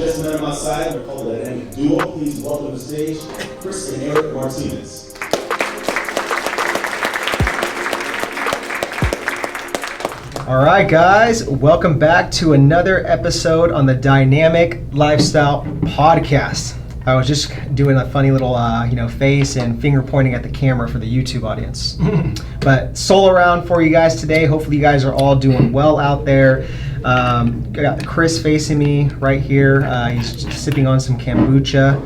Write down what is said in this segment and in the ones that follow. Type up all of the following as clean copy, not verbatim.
just met on my side. We're called the dynamic duo. Please welcome to the stage, Chris and Eric Martinez. All right, guys, welcome back to another episode on the Dynamic Lifestyle Podcast. I was just doing a funny little, face and finger pointing at the camera for the YouTube audience. But solo round for you guys today. Hopefully you guys are all doing well out there. Got Chris facing me right here. He's sipping on some kombucha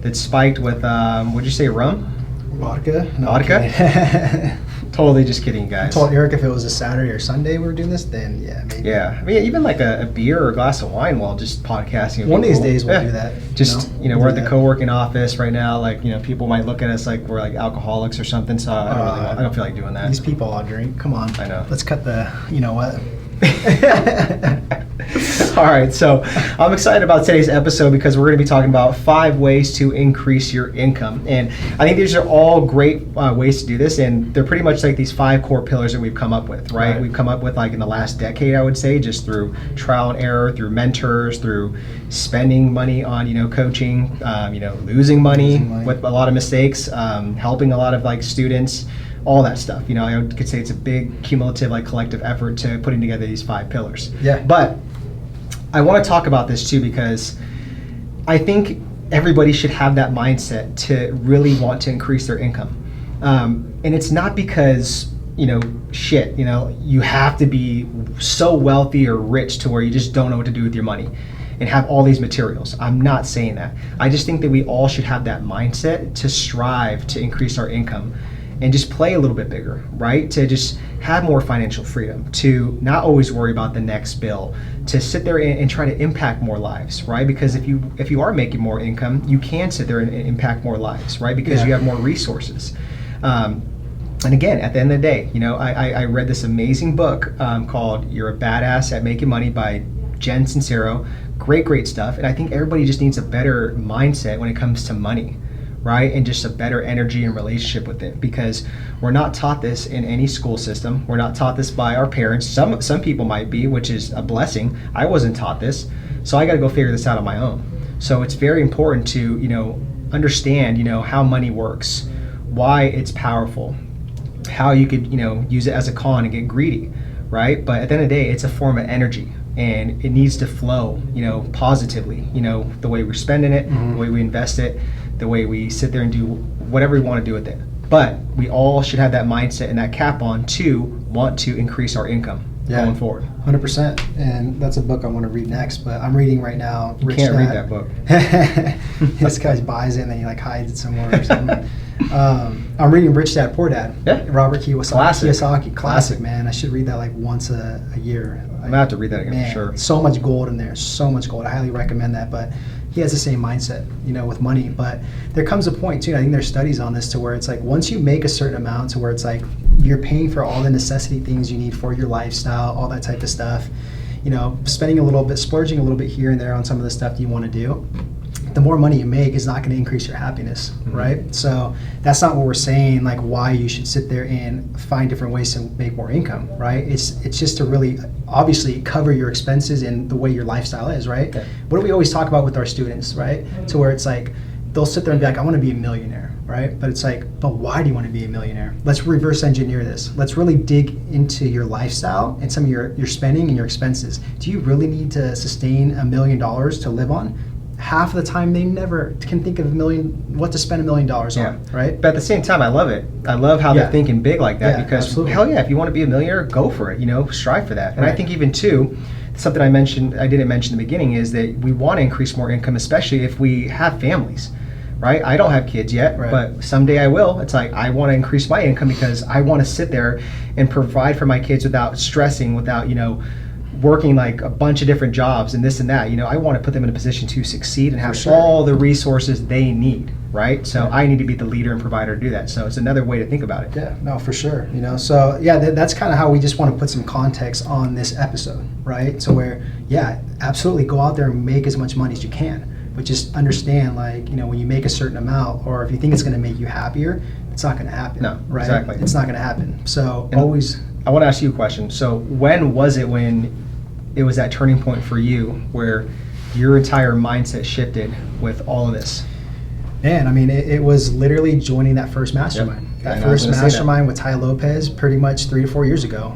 that's spiked with, what'd you say, rum? Vodka. No, Vodka? Totally just kidding, guys. I told Eric if it was a Saturday or Sunday we were doing this, then yeah, maybe. Yeah, I mean, even like a beer or a glass of wine while just podcasting. One of these days we'll do that. Just, we're at the co-working office right now. Like, people might look at us like we're like alcoholics or something. So I don't feel like doing that. These people all drink. Come on. I know. Let's cut the, you know what. All right, so I'm excited about today's episode because we're going to be talking about 5 ways to increase your income. And I think these are all great ways to do this, and they're pretty much like these 5 core pillars that we've come up with, right? We've come up with like in the last decade, I would say, just through trial and error, through mentors, through spending money on, coaching, losing money with a lot of mistakes, helping a lot of like students, all that stuff. I could say it's a big cumulative, like collective effort to putting together these 5 pillars. Yeah. But I want to talk about this too because I think everybody should have that mindset to really want to increase their income. And it's not because, you have to be so wealthy or rich to where you just don't know what to do with your money and have all these materials. I'm not saying that. I just think that we all should have that mindset to strive to increase our income and just play a little bit bigger, right? To just have more financial freedom, to not always worry about the next bill, to sit there and try to impact more lives, right? Because if you are making more income, you can sit there and impact more lives, right? Because you have more resources. And again, at the end of the day, I read this amazing book called You're a Badass at Making Money by Jen Sincero. Great stuff. And I think everybody just needs a better mindset when it comes to money, right? And just a better energy and relationship with it, because we're not taught this in any school system. We're not taught this by our parents. Some people might be, which is a blessing. I wasn't taught this, so I got to go figure this out on my own. So it's very important to, understand, how money works, why it's powerful, how you could, use it as a con and get greedy, right? But at the end of the day, it's a form of energy. And it needs to flow, positively, the way we're spending it, the way we invest it, the way we sit there and do whatever we want to do with it. But we all should have that mindset and that cap on to want to increase our income going forward. 100%. And that's a book I want to read next, but I'm reading right now. You can't read that book. This guy buys it and then he hides it somewhere or something. I'm reading Rich Dad, Poor Dad. Yeah. Robert Kiyosaki. Classic, man. I should read that once a year. I'm gonna have to read that again for sure. So much gold in there, so much gold. I highly recommend that. But he has the same mindset, with money. But there comes a point too, I think there's studies on this, to where it's like once you make a certain amount to where it's like you're paying for all the necessity things you need for your lifestyle, all that type of stuff, spending a little bit, splurging a little bit here and there on some of the stuff you want to do, the more money you make is not going to increase your happiness, right? So that's not what we're saying, like why you should sit there and find different ways to make more income, right? It's just to really obviously cover your expenses and the way your lifestyle is, right? Okay. What do we always talk about with our students, right? To where it's like, they'll sit there and be like, I want to be a millionaire, right? But it's like, but why do you want to be a millionaire? Let's reverse engineer this. Let's really dig into your lifestyle and some of your spending and your expenses. Do you really need to sustain $1 million to live on? Half of the time they never can think of what to spend $1 million on, right? But at the same time, I love it. I love how they're thinking big like that, because absolutely. Hell yeah, if you want to be a millionaire, go for it, strive for that. And I think even too, something I didn't mention in the beginning is that we want to increase more income, especially if we have families, right? I don't have kids yet, but someday I will. It's like, I want to increase my income because I want to sit there and provide for my kids without stressing, without, working like a bunch of different jobs and this and that. I want to put them in a position to succeed and have all the resources they need, right? So I need to be the leader and provider to do that. So it's another way to think about it. Yeah, no, for sure. So that's kind of how we just want to put some context on this episode, right? So where, absolutely go out there and make as much money as you can. But just understand, when you make a certain amount, or if you think it's going to make you happier, it's not going to happen. No, right? Exactly. It's not going to happen. So and always. I want to ask you a question. So when was it when it was that turning point for you where your entire mindset shifted with all of this? Man, I mean, it was literally joining that first mastermind. Yep. That And I was first gonna say that. mastermind with Ty Lopez pretty much 3 to 4 years ago.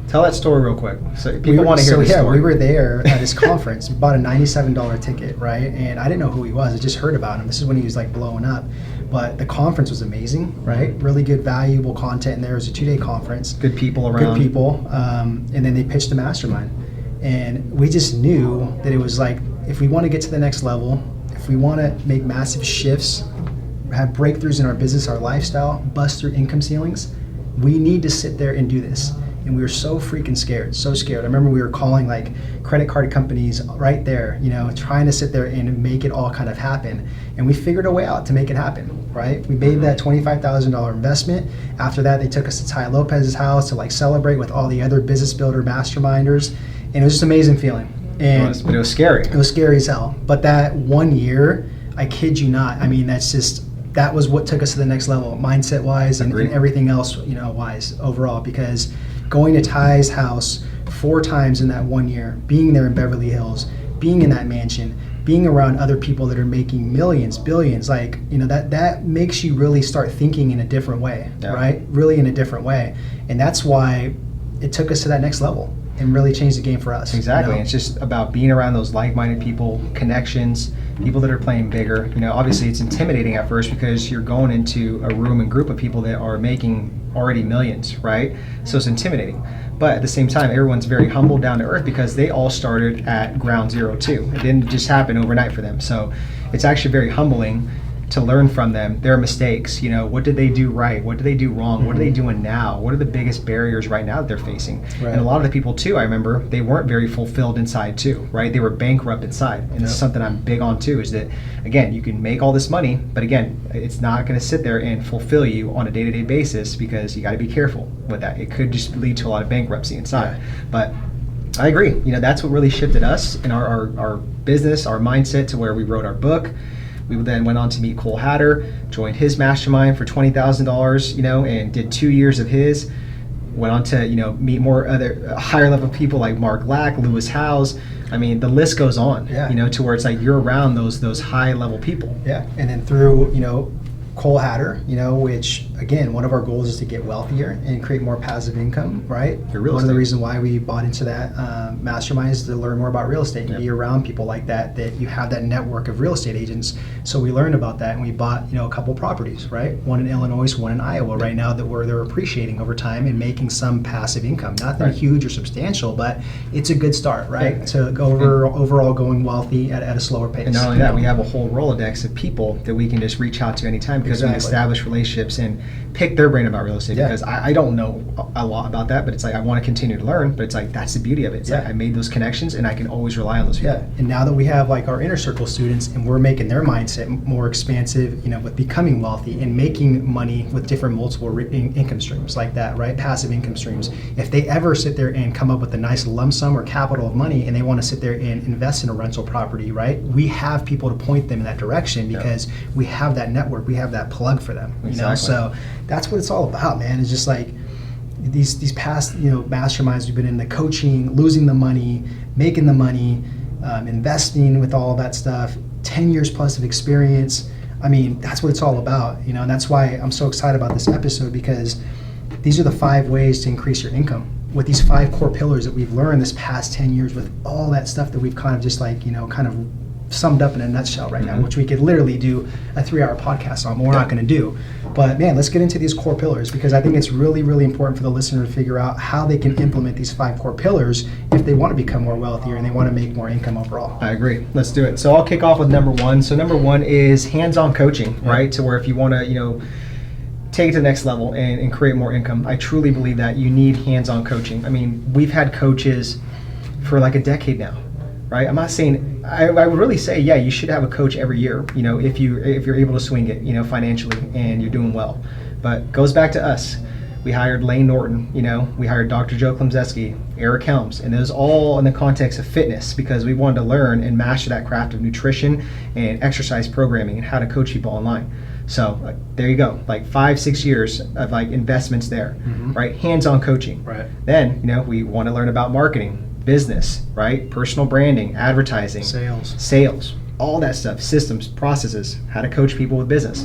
Tell that story real quick. So people want to hear this story. We were there at his conference. We bought a $97 ticket, right? And I didn't know who he was. I just heard about him. This is when he was like blowing up. But the conference was amazing, right? Really good, valuable content in there. It was a 2-day conference. Good people around. Good people. And then they pitched the mastermind. And we just knew that it was like, if we want to get to the next level, if we want to make massive shifts, have breakthroughs in our business, our lifestyle, bust through income ceilings, we need to sit there and do this. And we were so freaking scared, so scared. I remember we were calling like credit card companies right there, you know, trying to sit there and make it all kind of happen. And we figured a way out to make it happen, right? We made that $25,000 investment. After that, they took us to Ty Lopez's house to like celebrate with all the other business builder masterminders. And it was just an amazing feeling. And But it was scary. it was scary as hell. But that 1 year, I kid you not, I mean, that was what took us to the next level, mindset wise and everything else, you know, wise overall. Because going to Ty's house 4 times in that 1 year, being there in Beverly Hills, being in that mansion, being around other people that are making millions, billions, like, you know, that makes you really start thinking in a different way, right? Really in a different way. And that's why it took us to that next level and really changed the game for us. Exactly. You know? It's just about being around those like-minded people, connections, people that are playing bigger. You know, obviously it's intimidating at first because you're going into a room and group of people that are making already millions, right? So it's intimidating. But at the same time, everyone's very humble, down to earth, because they all started at ground zero too. It didn't just happen overnight for them. So it's actually very humbling to learn from them, their mistakes. You know, what did they do right? What did they do wrong? What are they doing now? What are the biggest barriers right now that they're facing? Right. And a lot of the people too, I remember, they weren't very fulfilled inside too, right? They were bankrupt inside. And this is something I'm big on too, is that, again, you can make all this money, but again, it's not going to sit there and fulfill you on a day-to-day basis, because you got to be careful with that. It could just lead to a lot of bankruptcy inside. But I agree. You know, that's what really shifted us in our business, our mindset, to where we wrote our book. We then went on to meet Cole Hatter, joined his mastermind for $20,000, you know, and did 2 years of his. Went on to, you know, meet more other higher level people like Mark Lack, Lewis Howes. I mean, the list goes on, you know, to where it's like you're around those high level people. Yeah, and then through, you know, Cole Hatter, you know, which again, one of our goals is to get wealthier and create more passive income, right? One of the reasons why we bought into that mastermind is to learn more about real estate and be around people like that you have that network of real estate agents. So we learned about that, and we bought, you know, a couple properties, right? One in Illinois, one in Iowa right now, that they're appreciating over time and making some passive income. Nothing huge or substantial, but it's a good start, right? To go overall going wealthy at a slower pace. And not only that, we have a whole Rolodex of people that we can just reach out to anytime, because we establish relationships and pick their brain about real estate. Because I don't know a lot about that, but it's like I want to continue to learn. But it's like that's the beauty of it. It's like I made those connections, and I can always rely on those people. And now that we have like our inner circle students, and we're making their mindset more expansive, you know, with becoming wealthy and making money with different multiple income streams like that, right? Passive income streams. If they ever sit there and come up with a nice lump sum or capital of money, and they want to sit there and invest in a rental property, right? We have people to point them in that direction, because we have that network, we have that plug for them. You know, so that's what it's all about, man. It's just like these past, you know, masterminds we've been in, the coaching, losing the money, making the money, investing with all that stuff, 10 years plus of experience. I mean, that's what it's all about, you know, and that's why I'm so excited about this episode, because these are the 5 ways to increase your income with these 5 core pillars that we've learned this past 10 years, with all that stuff that we've kind of just like, you know, kind of summed up in a nutshell right now, which we could literally do a 3-hour podcast on, but we're not going to do. But man, let's get into these core pillars, because I think it's really, really important for the listener to figure out how they can implement these 5 core pillars if they want to become more wealthier and they want to make more income overall. I agree. Let's do it. So I'll kick off with number 1. So number 1 is hands-on coaching, right? To where if you want to, you know, take it to the next level and create more income, I truly believe that you need hands-on coaching. I mean, we've had coaches for like a decade now. Right, I'm not saying, I would really say, yeah, you should have a coach every year, you know, if you're able to swing it, you know, financially, and you're doing well. But goes back to us. We hired Lane Norton, you know, we hired Dr. Joe Klemczewski, Eric Helms, and it was all in the context of fitness, because we wanted to learn and master that craft of nutrition and exercise programming and how to coach people online. So there you go, like 5-6 years of like investments there, right? Hands-on coaching. Right. Then, you know, we want to learn about marketing. business, right? Personal branding, advertising, sales, all that stuff, systems, processes, how to coach people with business.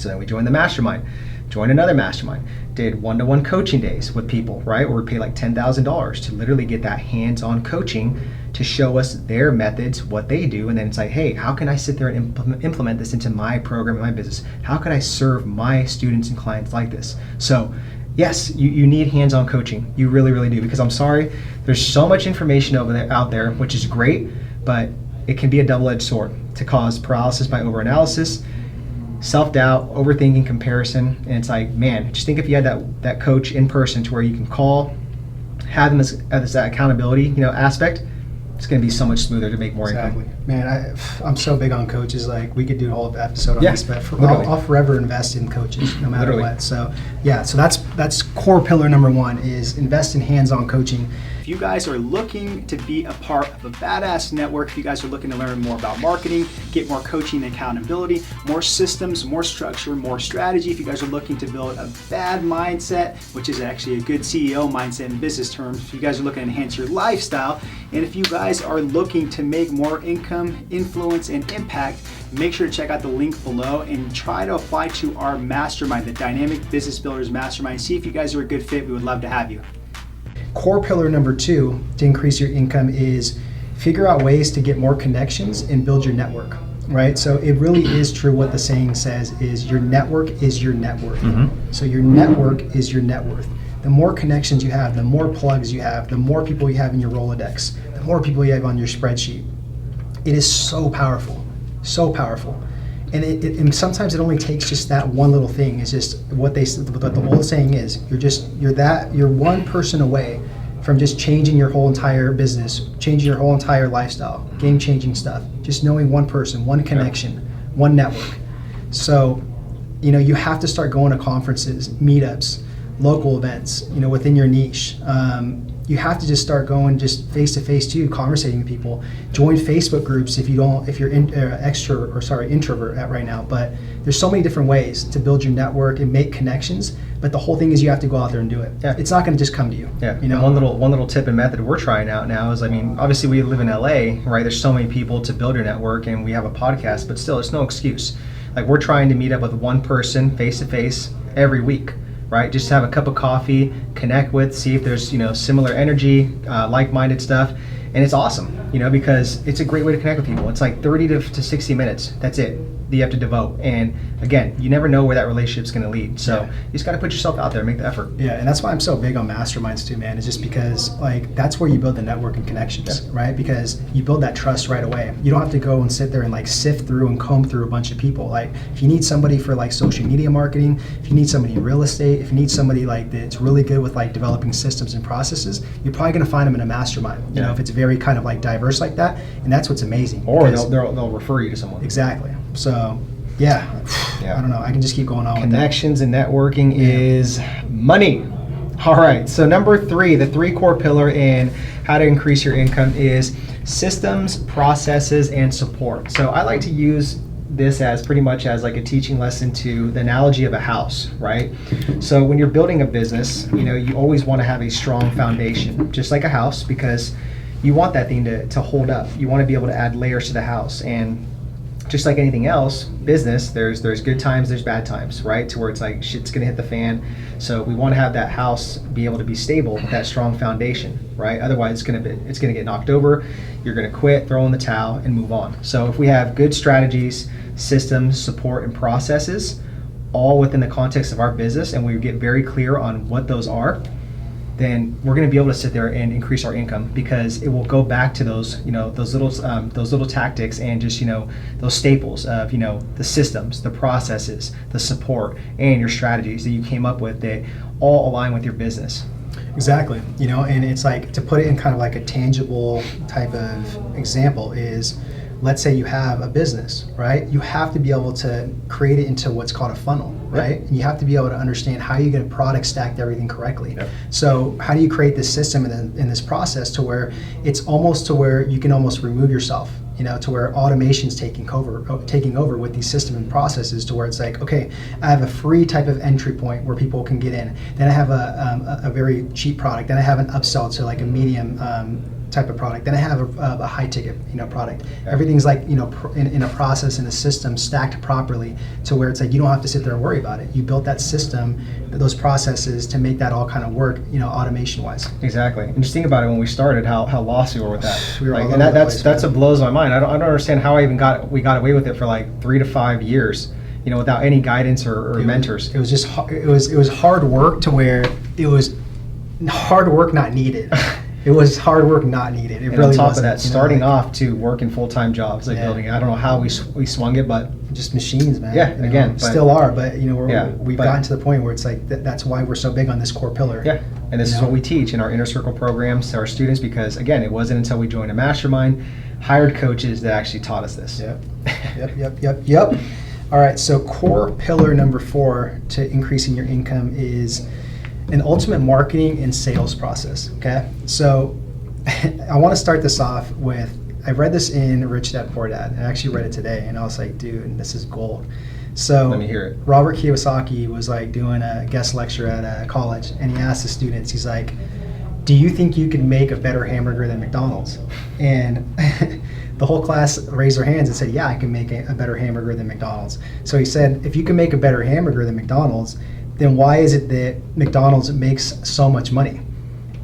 So then we joined the mastermind, joined another mastermind, did one-to-one coaching days with people, right? Where we pay like $10,000 to literally get that hands-on coaching to show us their methods, what they do. And then it's like, hey, how can I sit there and implement this into my program, my business? How can I serve my students and clients like this? So yes, you need hands-on coaching. You really, really do. Because I'm sorry, there's so much information out there, which is great, but it can be a double-edged sword to cause paralysis by overanalysis, self-doubt, overthinking, comparison. And it's like, man, just think if you had that coach in person to where you can call, have them as that accountability, aspect, it's going to be so much smoother to make more income. Man, I'm so big on coaches. Like, we could do a whole episode on this, but I'll forever invest in coaches no matter what. So that's core pillar number one is invest in hands-on coaching. If you guys are looking to be a part of a badass network, if you guys are looking to learn more about marketing, get more coaching and accountability, more systems, more structure, more strategy, if you guys are looking to build a bad mindset, which is actually a good CEO mindset in business terms, if you guys are looking to enhance your lifestyle, and if you guys are looking to make more income, influence, and impact, make sure to check out the link below and try to apply to our mastermind, the Dynamic Business Builders Mastermind. See if you guys are a good fit. We would love to have you. Core pillar number 2 to increase your income is figure out ways to get more connections and build your network, right? So it really is true what the saying says is your network is your net worth. Mm-hmm. So your network is your net worth. The more connections you have, the more plugs you have, the more people you have in your Rolodex, the more people you have on your spreadsheet. It is so powerful, so powerful. And sometimes it only takes just that one little thing. It's just what the old saying is, you're one person away from just changing your whole entire business, changing your whole entire lifestyle, game-changing stuff. Just knowing one person, one connection, one network. So, you have to start going to conferences, meetups, local events, within your niche. You have to just start going just face-to-face too, conversating with people. Join Facebook groups if you're introvert at right now. But there's so many different ways to build your network and make connections. But the whole thing is you have to go out there and do it. Yeah. It's not going to just come to you. Yeah. One little tip and method we're trying out now is, obviously we live in LA, right? There's so many people to build your network, and we have a podcast, but still, it's no excuse. Like, we're trying to meet up with one person face-to-face every week. Right, just have a cup of coffee, connect with, see if there's similar energy, like-minded stuff, and it's awesome, because it's a great way to connect with people. It's like 30 to 60 minutes. That's it. That you have to devote, and again, you never know where that relationship's going to lead. So you just got to put yourself out there, make the effort. Yeah, and that's why I'm so big on masterminds too, man. It's just because that's where you build the network and connections, right? Because you build that trust right away. You don't have to go and sit there and sift through and comb through a bunch of people. If you need somebody for social media marketing, if you need somebody in real estate, if you need somebody that's really good with developing systems and processes, you're probably going to find them in a mastermind. If it's very kind of diverse like that, and that's what's amazing. Or they'll refer you to someone. Exactly. So, yeah, I don't know. I can just keep going on. Connections and networking is money. All right. So number 3, the 3 core pillar in how to increase your income is systems, processes, and support. So I like to use this as pretty much as a teaching lesson to the analogy of a house, right? So when you're building a business, you always want to have a strong foundation, just like a house, because you want that thing to hold up. You want to be able to add layers to the house. And just like anything else, business, there's good times, there's bad times, right? To where it's shit's gonna hit the fan. So we want to have that house be able to be stable with that strong foundation, right? Otherwise, it's gonna get knocked over. You're gonna quit, throw in the towel, and move on. So if we have good strategies, systems, support, and processes, all within the context of our business, and we get very clear on what those are, then we're going to be able to sit there and increase our income, because it will go back to those little tactics and just those staples of the systems, the processes, the support, and your strategies that you came up with that all align with your business. Exactly. And it's to put it in kind of a tangible type of example is, let's say you have a business, right? You have to be able to create it into what's called a funnel, right? And you have to be able to understand how you're going to product stack everything correctly. Yep. So how do you create this system and this process to where it's almost to where you can almost remove yourself to where automation's taking over with these systems and processes, to where it's like, okay, I have a free type of entry point where people can get in. Then I have a very cheap product. Then I have an upsell to like a medium type of product. Then I have a high ticket, product. Everything's like, in a process, in a system stacked properly, to where it's like you don't have to sit there and worry about it. You built that system, those processes to make that all kind of work, automation wise. Exactly. And just think about it, when we started, how lost we were with that. We were all and over the that's place, what blows my mind. I don't understand how we got away with it for like 3 to 5 years, without any guidance or mentors. It was just it was hard work, to where it was hard work not needed. It was hard work not needed. It And really on top wasn't, of that, starting off to working full-time jobs, like building. I don't know how we swung it, but just machines, man. Yeah, again, but- still are, but we've but- gotten to the point where it's like that's why we're so big on this core pillar. yeah. And this is what we teach in our inner circle programs to our students, because again, it wasn't until we joined a mastermind, hired coaches, that actually taught us this. Yep. All right, so core pillar number 4 to increasing your income is an ultimate marketing and sales process. Okay, so I want to start this off with, I read this in Rich Dad Poor Dad. I actually read it today, and I was like, dude, this is gold. So Let me hear it. Robert Kiyosaki was like doing a guest lecture at a college, and he asked the students, he's like, do you think you can make a better hamburger than McDonald's? And the whole class raised their hands and said, yeah, I can make a better hamburger than McDonald's. So he said, if you can make a better hamburger than McDonald's, then why is it that McDonald's makes so much money?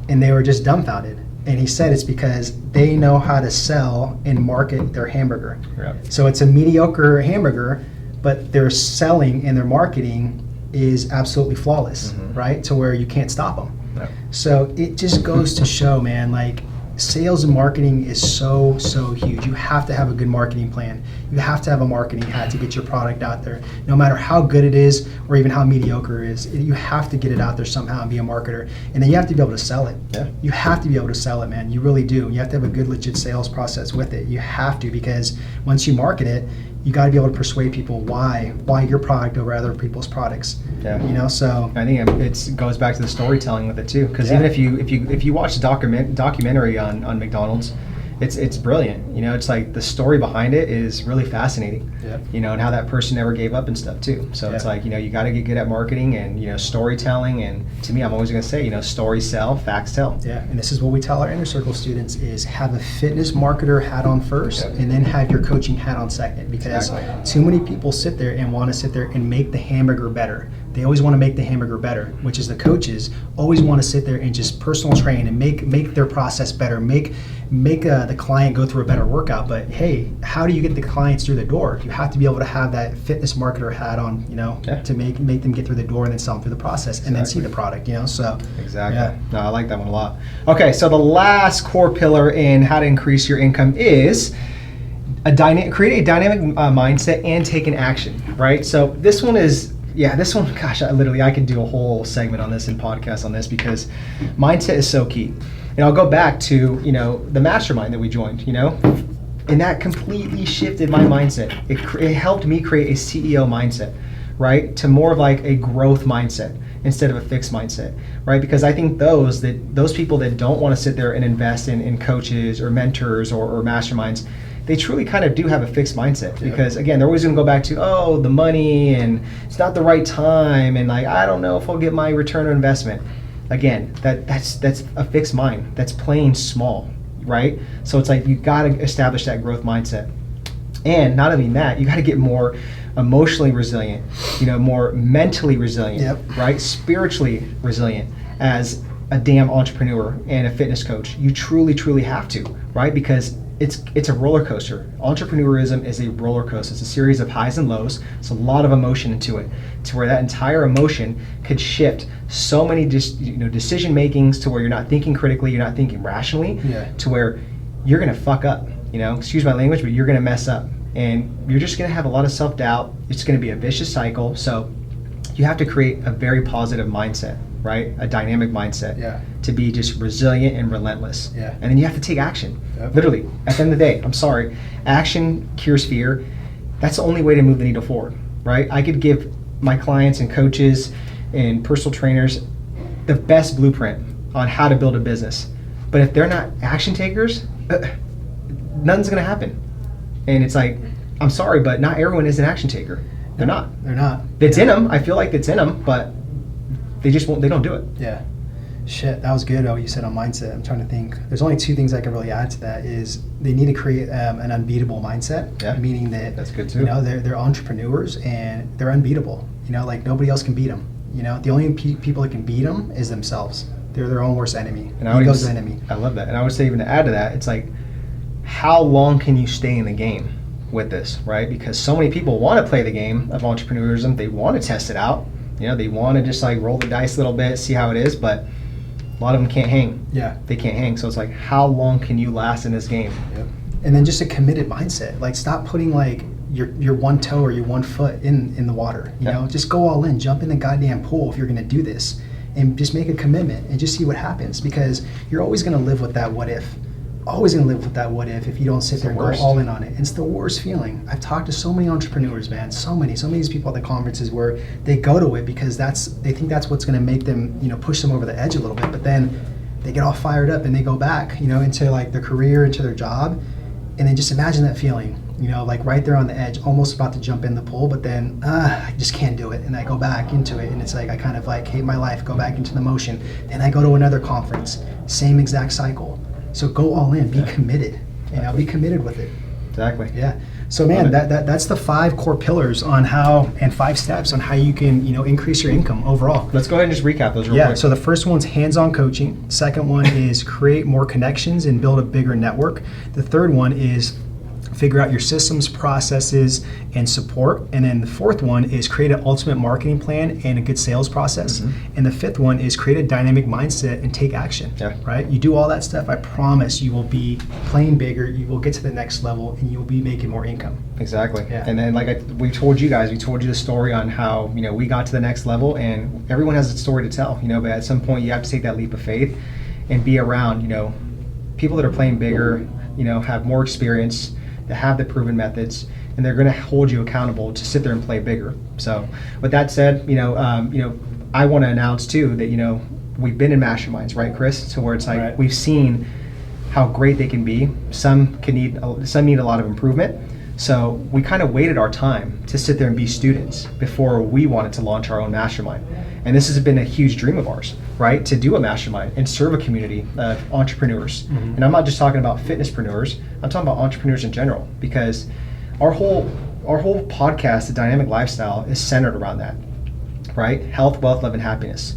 And they were just dumbfounded. And he said it's because they know how to sell and market their hamburger. Yep. So it's a mediocre hamburger, but their selling and their marketing is absolutely flawless, right? To where you can't stop them. Yep. So it just goes to show, man, like sales and marketing is so huge. You have to have a good marketing plan. You have to have a marketing hat to get your product out there. No matter how good it is or even how mediocre it is, you have to get it out there somehow and be a marketer. And then you have to be able to sell it. Yeah. You have to be able to sell it, man. You really do. You have to have a good, legit sales process with it. You have to, because once you market it, you got to be able to persuade people why your product over other people's products. Yeah. So I think it goes back to the storytelling with it too, because even if you watch the documentary on McDonald's, it's brilliant. It's like the story behind it is really fascinating. Yep. And how that person never gave up and stuff too. So it's like, you got to get good at marketing and storytelling. And to me, I'm always going to say, stories sell, facts tell. Yeah, and this is what we tell our inner circle students: is have a fitness marketer hat on first, and then have your coaching hat on second. Because too many people sit there and want to sit there and make the hamburger better. They always want to make the hamburger better, which is the coaches always want to sit there and just personal train and make their process better, make the client go through a better workout. But hey, how do you get the clients through the door? You have to be able to have that fitness marketer hat on, to make them get through the door and then sell them through the process and then see the product, So Exactly. Yeah. No, I like that one a lot. Okay, so the last core pillar in how to increase your income is create a dynamic mindset and take an action, right? So this one, gosh, I could do a whole segment on this and podcast on this, because mindset is so key. And I'll go back to, the mastermind that we joined, and that completely shifted my mindset. It helped me create a CEO mindset, right? To more of like a growth mindset instead of a fixed mindset, right? Because I think those people that don't want to sit there and invest in coaches or mentors or masterminds, they truly kind of do have a fixed mindset. Because again, they're always going to go back to, the money, and it's not the right time, and like, I don't know if I'll get my return on investment. Again, that's a fixed mind. That's playing small, right? So it's like, you got to establish that growth mindset. And not only that, you got to get more emotionally resilient, more mentally resilient, right? Spiritually resilient as a damn entrepreneur and a fitness coach. You truly have to, right? Because it's a roller coaster. Entrepreneurism is a roller coaster. It's a series of highs and lows. It's a lot of emotion into it, to where that entire emotion could shift so many decision makings, to where you're not thinking critically, you're not thinking rationally, to where you're gonna fuck up. Excuse my language, but you're gonna mess up, and you're just gonna have a lot of self-doubt. It's gonna be a vicious cycle. So you have to create a very positive mindset, right? A dynamic mindset to be just resilient and relentless. And then you have to take action. Literally, at the end of the day, I'm sorry, action cures fear. That's the only way to move the needle forward, right? I could give my clients and coaches and personal trainers the best blueprint on how to build a business. But if they're not action takers, nothing's gonna happen. And it's like, I'm sorry, but not everyone is an action taker. They're not. They're not. It's in them. I feel like it's in them, but they just won't. They don't do it. Yeah. Shit, that was good. What you said on mindset. I'm trying to think. There's only 2 things I can really add to that. Is they need to create an unbeatable mindset. Yeah. Meaning that That's good too. You know, they're entrepreneurs and they're unbeatable. You know, like nobody else can beat them. You know, the only people that can beat them is themselves. They're their own worst enemy. And I Ego's the enemy. I love that. And I would say even to add to that, it's like, how long can you stay in the game with this, right? Because so many people want to play the game of entrepreneurism. They want to test it out. You know, they want to just like roll the dice a little bit, see how it is, but a lot of them can't hang. Yeah. They can't hang. So it's like, how long can you last in this game? Yep. And then just a committed mindset. Like stop putting like your one toe or your one foot in the water. You know, just go all in, jump in the goddamn pool if you're gonna do this, and just make a commitment and just see what happens, because you're always gonna live with that what if. Always gonna live with that what if you don't sit there and go all in on it. It's the worst feeling. I've talked to so many entrepreneurs, man, so many of these people at the conferences where they go to it because they think that's what's gonna make them, you know, push them over the edge a little bit, but then they get all fired up and they go back, you know, into like their career, into their job, and then just imagine that feeling, you know, like right there on the edge, almost about to jump in the pool, but then I just can't do it, and I go back into it, and it's like I kind of like hate my life, go back into the motion, then I go to another conference, same exact cycle. So go all in, be committed, you know, be committed with it. Exactly. Yeah. So man, that's the 5 core pillars on how, and 5 steps on how you can, you know, increase your income overall. Let's go ahead and just recap those real quick. So the first one's hands-on coaching. Second one is create more connections and build a bigger network. The third one is figure out your systems, processes, and support. And then the fourth one is create an ultimate marketing plan and a good sales process. And the fifth one is create a dynamic mindset and take action. Yeah. Right? You do all that stuff, I promise you will be playing bigger, you will get to the next level, and you'll be making more income. Exactly. Yeah. And then we told you the story on how, you know, we got to the next level, and everyone has a story to tell, you know, but at some point you have to take that leap of faith and be around, you know, people that are playing bigger, you know, have more experience, that have the proven methods, and they're going to hold you accountable to sit there and play bigger. So with that said, you know, I want to announce too that, you know, we've been in masterminds, right, Chris? So where it's like we've seen how great they can be. Some need a lot of improvement. So we kind of waited our time to sit there and be students before we wanted to launch our own mastermind. And this has been a huge dream of ours, right? To do a mastermind and serve a community of entrepreneurs. And I'm not just talking about fitnesspreneurs, I'm talking about entrepreneurs in general, because our whole podcast, The Dynamic Lifestyle, is centered around that, right? Health, wealth, love, and happiness.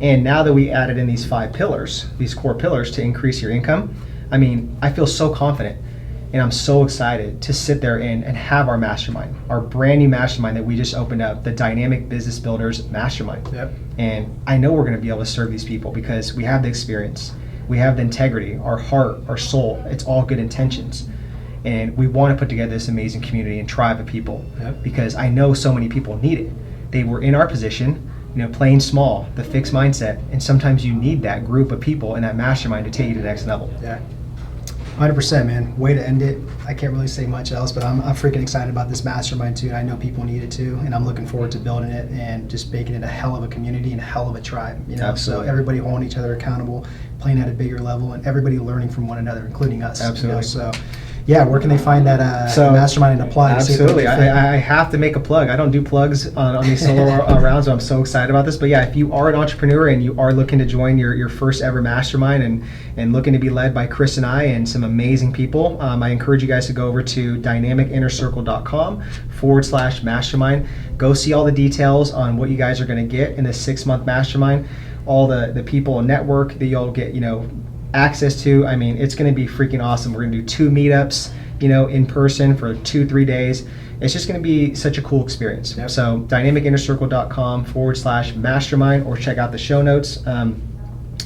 And now that we added in these 5 pillars, these core pillars to increase your income, I mean, I feel so confident. And I'm so excited to sit there and have our mastermind, our brand new mastermind that we just opened up, the Dynamic Business Builders Mastermind. Yep. And I know we're going to be able to serve these people because we have the experience, we have the integrity, our heart, our soul. It's all good intentions. And we want to put together this amazing community and tribe of people. Yep. Because I know so many people need it. They were in our position, you know, playing small, the fixed mindset. And sometimes you need that group of people in that mastermind to take you to the next level. Yeah. 100%, man. Way to end it. I can't really say much else, but I'm freaking excited about this mastermind too. And I know people need it too, and I'm looking forward to building it and just making it a hell of a community and a hell of a tribe. You know, Absolutely. So everybody holding each other accountable, playing at a bigger level, and everybody learning from one another, including us. Absolutely. You know? So, yeah, where can they find that mastermind and apply? Absolutely. I have to make a plug. I don't do plugs on these solo rounds, so I'm so excited about this. But yeah, if you are an entrepreneur and you are looking to join your first ever mastermind and looking to be led by Chris and I and some amazing people, I encourage you guys to go over to dynamicinnercircle.com/mastermind. Go see all the details on what you guys are going to get in this 6-month mastermind, all the people and network that you'll get, you know, access to. I mean, it's going to be freaking awesome. We're going to do 2 meetups, you know, in person for 2-3 days. It's just going to be such a cool experience. Yep. So dynamicinnercircle.com/mastermind, or check out the show notes.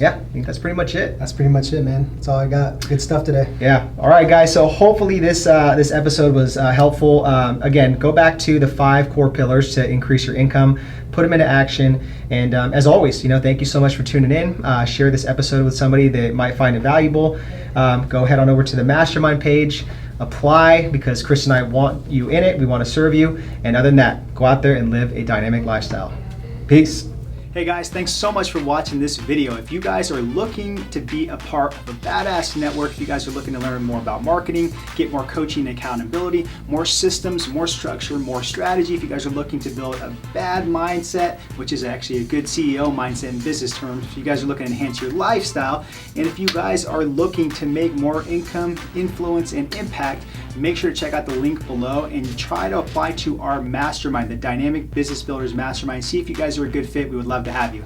Yeah, I think that's pretty much it. That's pretty much it, man. That's all I got. Good stuff today. Yeah. All right, guys. So hopefully this episode was helpful. Again, go back to the 5 core pillars to increase your income. Put them into action. And as always, you know, thank you so much for tuning in. Share this episode with somebody that might find it valuable. Go head on over to the mastermind page. Apply, because Chris and I want you in it. We want to serve you. And other than that, go out there and live a dynamic lifestyle. Peace. Hey guys, thanks so much for watching this video. If you guys are looking to be a part of a badass network, if you guys are looking to learn more about marketing, get more coaching and accountability, more systems, more structure, more strategy, if you guys are looking to build a bad mindset, which is actually a good CEO mindset in business terms, if you guys are looking to enhance your lifestyle, and if you guys are looking to make more income, influence, and impact, make sure to check out the link below and try to apply to our mastermind, the Dynamic Business Builders Mastermind. See if you guys are a good fit. We would love to have you.